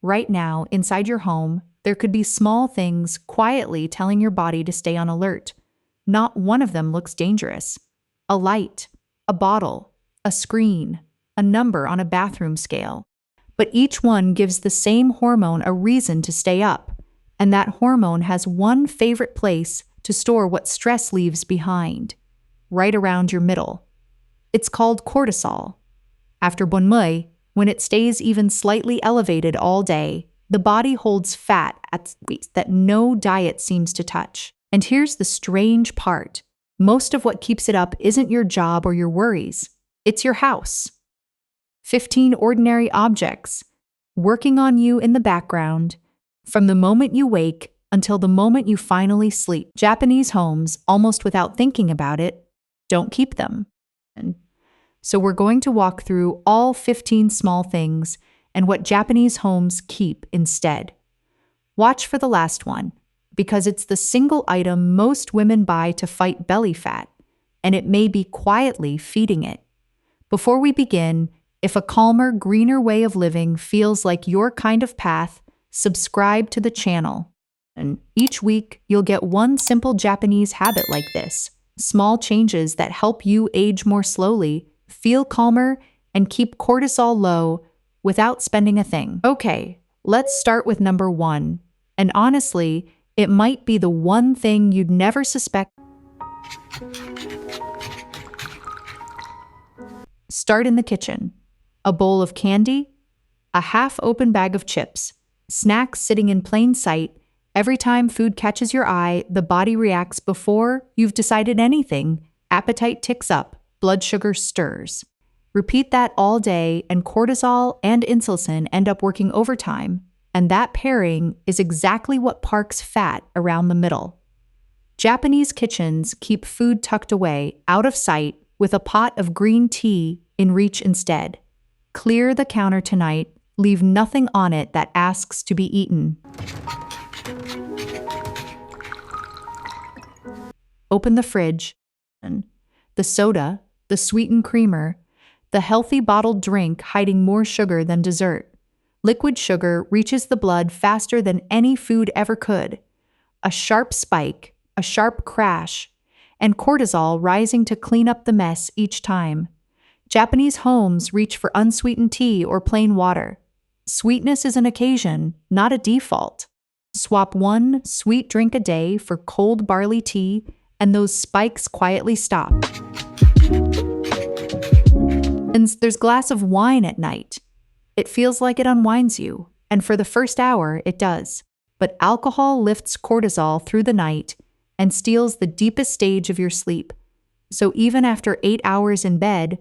right now, inside your home, there could be small things quietly telling your body to stay on alert. Not one of them looks dangerous. A light, a bottle, a screen, a number on a bathroom scale. But each one gives the same hormone a reason to stay up, and that hormone has one favorite place to store what stress leaves behind, right around your middle. It's called cortisol. After bonmui, when it stays even slightly elevated all day, the body holds fat at weights that no diet seems to touch. And here's the strange part. Most of what keeps it up isn't your job or your worries. It's your house. 15 ordinary objects, working on you in the background, from the moment you wake until the moment you finally sleep. Japanese homes, almost without thinking about it, don't keep them. So we're going to walk through all 15 small things and what Japanese homes keep instead. Watch for the last one, because it's the single item most women buy to fight belly fat, and it may be quietly feeding it. Before we begin, if a calmer, greener way of living feels like your kind of path, subscribe to the channel. And each week, you'll get one simple Japanese habit like this. Small changes that help you age more slowly, feel calmer, and keep cortisol low without spending a thing. Okay, let's start with number 1. And honestly, it might be the one thing you'd never suspect. Start in the kitchen. A bowl of candy, a half-open bag of chips, snacks sitting in plain sight. Every time food catches your eye, the body reacts before you've decided anything. Appetite ticks up, blood sugar stirs. Repeat that all day, and cortisol and insulin end up working overtime, and that pairing is exactly what parks fat around the middle. Japanese kitchens keep food tucked away, out of sight, with a pot of green tea in reach instead. Clear the counter tonight, leave nothing on it that asks to be eaten. Open the fridge. The soda, the sweetened creamer, the healthy bottled drink hiding more sugar than dessert. Liquid sugar reaches the blood faster than any food ever could. A sharp spike, a sharp crash, and cortisol rising to clean up the mess each time. Japanese homes reach for unsweetened tea or plain water. Sweetness is an occasion, not a default. Swap one sweet drink a day for cold barley tea, and those spikes quietly stop. And there's a glass of wine at night. It feels like it unwinds you, and for the first hour, it does. But alcohol lifts cortisol through the night and steals the deepest stage of your sleep. So even after 8 hours in bed,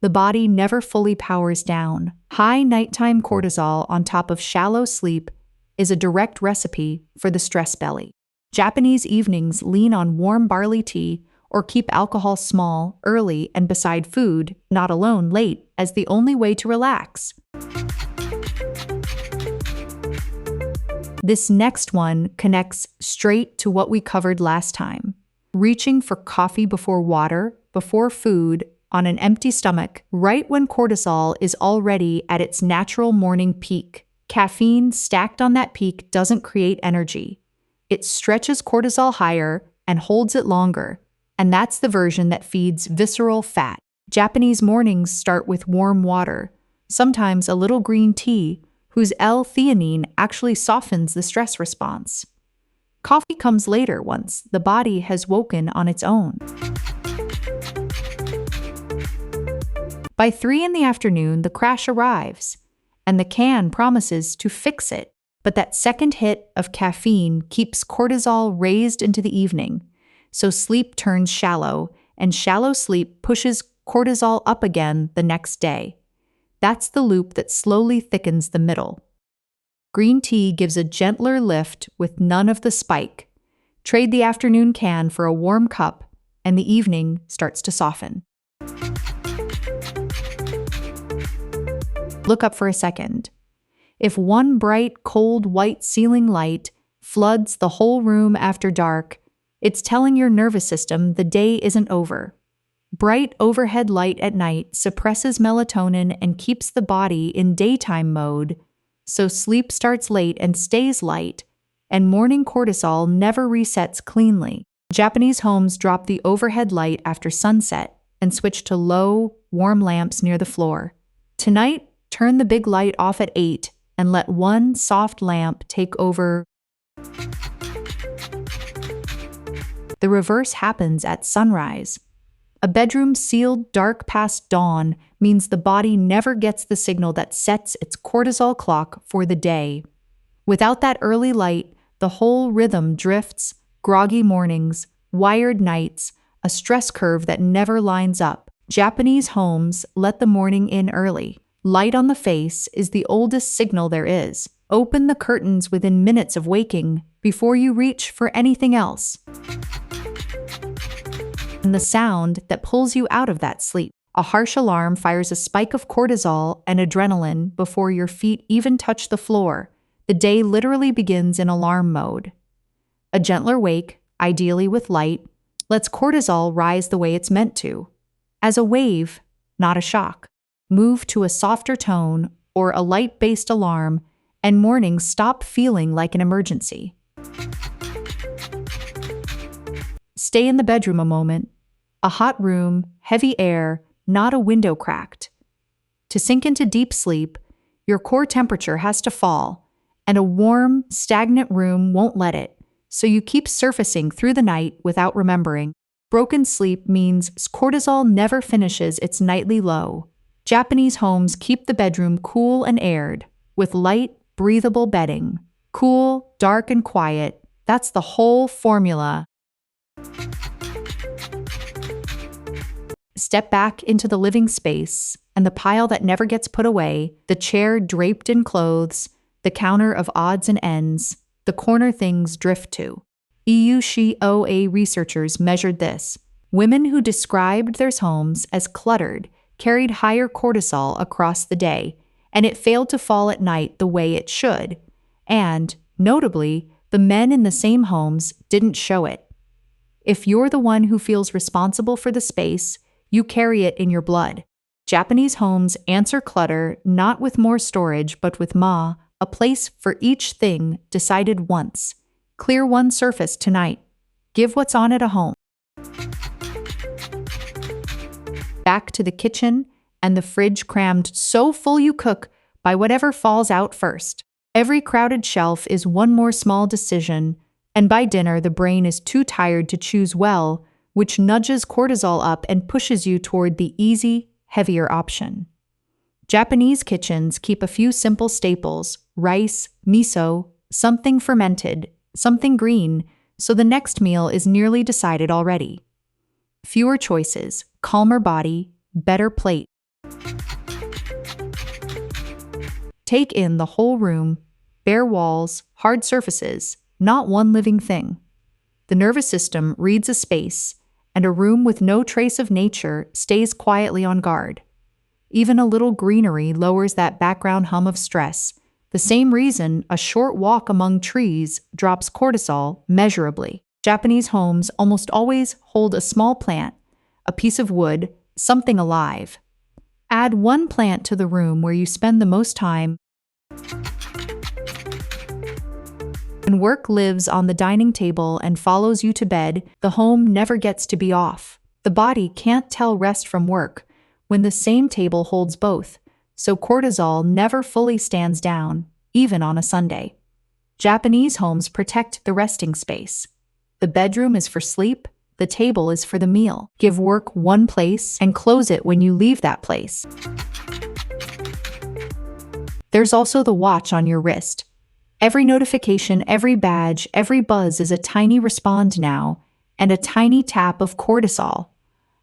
the body never fully powers down. High nighttime cortisol on top of shallow sleep is a direct recipe for the stress belly. Japanese evenings lean on warm barley tea or keep alcohol small, early, and beside food, not alone late, as the only way to relax. This next one connects straight to what we covered last time. Reaching for coffee before water, before food, on an empty stomach, right when cortisol is already at its natural morning peak. Caffeine stacked on that peak doesn't create energy. It stretches cortisol higher and holds it longer, and that's the version that feeds visceral fat. Japanese mornings start with warm water, sometimes a little green tea, whose L-theanine actually softens the stress response. Coffee comes later once the body has woken on its own. By 3 in the afternoon, the crash arrives, and the can promises to fix it. But that second hit of caffeine keeps cortisol raised into the evening, so sleep turns shallow, and shallow sleep pushes cortisol up again the next day. That's the loop that slowly thickens the middle. Green tea gives a gentler lift with none of the spike. Trade the afternoon can for a warm cup, and the evening starts to soften. Look up for a second. If one bright, cold, white ceiling light floods the whole room after dark, it's telling your nervous system the day isn't over. Bright overhead light at night suppresses melatonin and keeps the body in daytime mode, so sleep starts late and stays light, and morning cortisol never resets cleanly. Japanese homes drop the overhead light after sunset and switch to low, warm lamps near the floor. Tonight, turn the big light off at 8 and let one soft lamp take over. The reverse happens at sunrise. A bedroom sealed dark past dawn means the body never gets the signal that sets its cortisol clock for the day. Without that early light, the whole rhythm drifts, groggy mornings, wired nights, a stress curve that never lines up. Japanese homes let the morning in early. Light on the face is the oldest signal there is. Open the curtains within minutes of waking before you reach for anything else. And the sound that pulls you out of that sleep. A harsh alarm fires a spike of cortisol and adrenaline before your feet even touch the floor. The day literally begins in alarm mode. A gentler wake, ideally with light, lets cortisol rise the way it's meant to. As a wave, not a shock. Move to a softer tone or a light-based alarm, and mornings stop feeling like an emergency. Stay in the bedroom a moment. A hot room, heavy air, not a window cracked. To sink into deep sleep, your core temperature has to fall, and a warm, stagnant room won't let it, so you keep surfacing through the night without remembering. Broken sleep means cortisol never finishes its nightly low. Japanese homes keep the bedroom cool and aired, with light, breathable bedding. Cool, dark, and quiet, that's the whole formula. Step back into the living space, and the pile that never gets put away, the chair draped in clothes, the counter of odds and ends, the corner things drift to. UCLA researchers measured this. Women who described their homes as cluttered carried higher cortisol across the day, and it failed to fall at night the way it should. And, notably, the men in the same homes didn't show it. If you're the one who feels responsible for the space, you carry it in your blood. Japanese homes answer clutter not with more storage but with a place for each thing decided once. Clear one surface tonight. Give what's on it a home. Back to the kitchen and the fridge crammed so full you cook by whatever falls out first. Every crowded shelf is one more small decision, and by dinner the brain is too tired to choose well, which nudges cortisol up and pushes you toward the easy, heavier option. Japanese kitchens keep a few simple staples, rice, miso, something fermented, something green, so the next meal is nearly decided already. Fewer choices, calmer body, better plate. Take in the whole room, bare walls, hard surfaces, not one living thing. The nervous system reads a space, and a room with no trace of nature stays quietly on guard. Even a little greenery lowers that background hum of stress, the same reason a short walk among trees drops cortisol measurably. Japanese homes almost always hold a small plant, a piece of wood, something alive. Add one plant to the room where you spend the most time. When work lives on the dining table and follows you to bed, the home never gets to be off. The body can't tell rest from work when the same table holds both, so cortisol never fully stands down, even on a Sunday. Japanese homes protect the resting space. The bedroom is for sleep, the table is for the meal. Give work one place and close it when you leave that place. There's also the watch on your wrist. Every notification, every badge, every buzz is a tiny respond now, and a tiny tap of cortisol.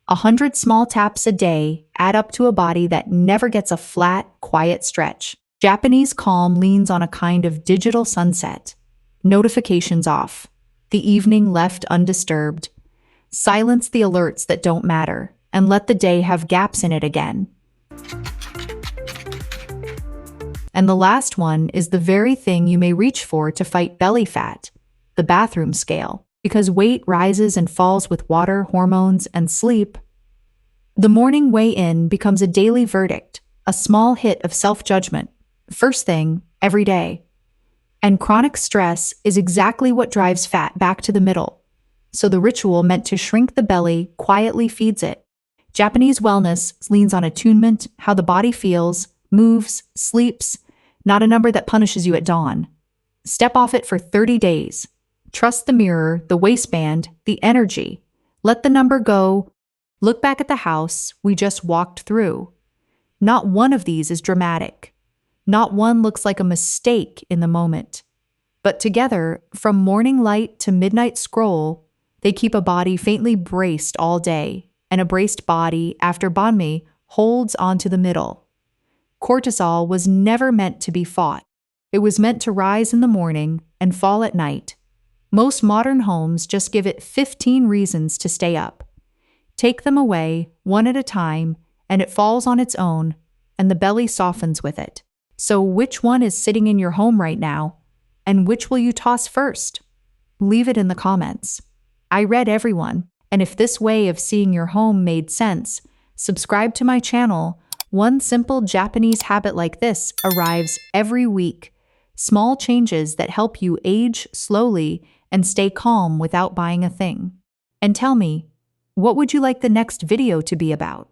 100 small taps a day add up to a body that never gets a flat, quiet stretch. Japanese calm leans on a kind of digital sunset. Notifications off. The evening left undisturbed. Silence the alerts that don't matter, and let the day have gaps in it again. And the last one is the very thing you may reach for to fight belly fat, the bathroom scale. Because weight rises and falls with water, hormones, and sleep, the morning weigh-in becomes a daily verdict, a small hit of self-judgment. First thing, every day. And chronic stress is exactly what drives fat back to the middle. So the ritual meant to shrink the belly quietly feeds it. Japanese wellness leans on attunement, how the body feels, moves, sleeps, not a number that punishes you at dawn. Step off it for 30 days. Trust the mirror, the waistband, the energy. Let the number go. Look back at the house we just walked through. Not one of these is dramatic. Not one looks like a mistake in the moment. But together, from morning light to midnight scroll, they keep a body faintly braced all day, and a braced body, after banmi, holds onto the middle. Cortisol was never meant to be fought. It was meant to rise in the morning and fall at night. Most modern homes just give it 15 reasons to stay up. Take them away, one at a time, and it falls on its own, and the belly softens with it. So which one is sitting in your home right now, and which will you toss first? Leave it in the comments. I read everyone, and if this way of seeing your home made sense, subscribe to my channel. One simple Japanese habit like this arrives every week. Small changes that help you age slowly and stay calm without buying a thing. And tell me, what would you like the next video to be about?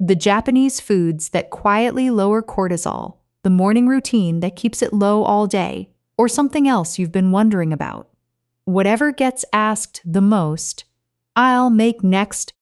The Japanese foods that quietly lower cortisol, the morning routine that keeps it low all day, or something else you've been wondering about. Whatever gets asked the most, I'll make next.